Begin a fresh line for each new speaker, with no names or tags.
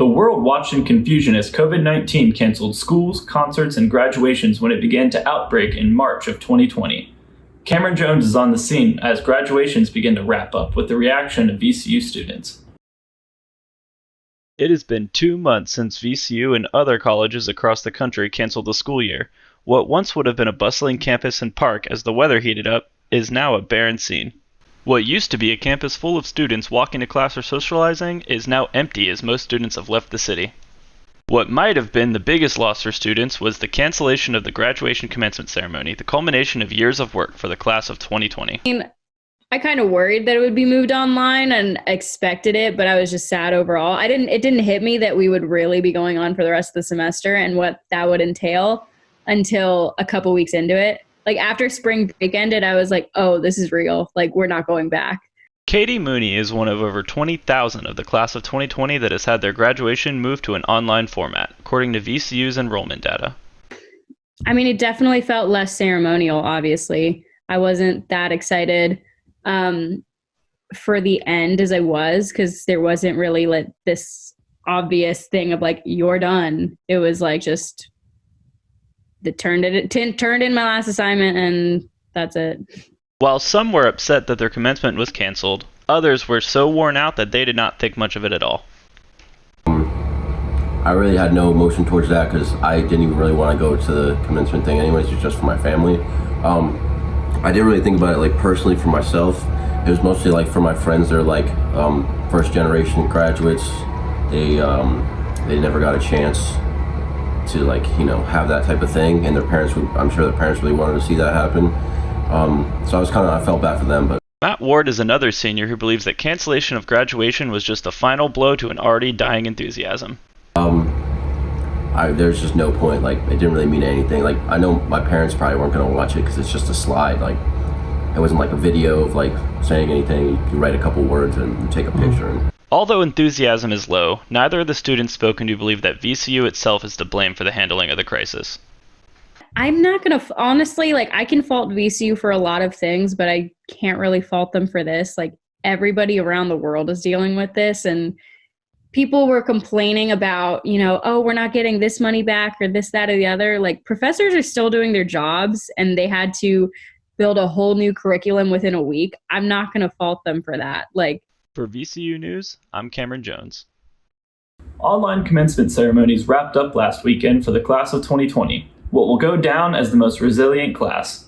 The world watched in confusion as COVID-19 canceled schools, concerts, and graduations when it began to outbreak in March of 2020. Cameron Jones is on the scene as graduations begin to wrap up with the reaction of VCU students.
It has been 2 months since VCU and other colleges across the country canceled the school year. What once would have been a bustling campus and park as the weather heated up is now a barren scene. What used to be a campus full of students walking to class or socializing is now empty as most students have left the city. What might have been the biggest loss for students was the cancellation of the graduation commencement ceremony, the culmination of years of work for the class of 2020.
I kind of worried that it would be moved online and expected it, but I was just sad overall. It didn't hit me that we would really be going on for the rest of the semester and what that would entail until a couple weeks into it. Like after spring break ended, I was like, oh, this is real. Like we're not going back.
Katie Mooney is one of over 20,000 of the class of 2020 that has had their graduation moved to an online format, according to VCU's enrollment data.
I mean, it definitely felt less ceremonial, obviously. I wasn't that excited for the end as I was, because there wasn't really like this obvious thing of like, you're done. It was like just turned in my last assignment and that's it.
While some were upset that their commencement was canceled, others were so worn out that they did not think much of it at all.
I really had no emotion towards that because I didn't even really want to go to the commencement thing anyways. It was just for my family. I didn't really think about it like personally for myself. It was mostly like for my friends. They're like first generation graduates. They never got a chance to like, you know, have that type of thing, and I'm sure their parents really wanted to see that happen. So I felt bad for them. But
Matt Ward is another senior who believes that cancellation of graduation was just the final blow to an already dying enthusiasm.
There's just no point. Like it didn't really mean anything. Like I know my parents probably weren't gonna watch it because it's just a slide. Like it wasn't like a video of like saying anything. You write a couple words and you take a picture.
Although enthusiasm is low, neither of the students spoken to believe that VCU itself is to blame for the handling of the crisis.
I'm not going to, honestly, like I can fault VCU for a lot of things, but I can't really fault them for this. Like everybody around the world is dealing with this, and people were complaining about, you know, oh, we're not getting this money back or this, that, or the other. Like professors are still doing their jobs and they had to build a whole new curriculum within a week. I'm not going to fault them for that. Like,
for VCU News, I'm Cameron Jones.
Online commencement ceremonies wrapped up last weekend for the class of 2020, what will go down as the most resilient class.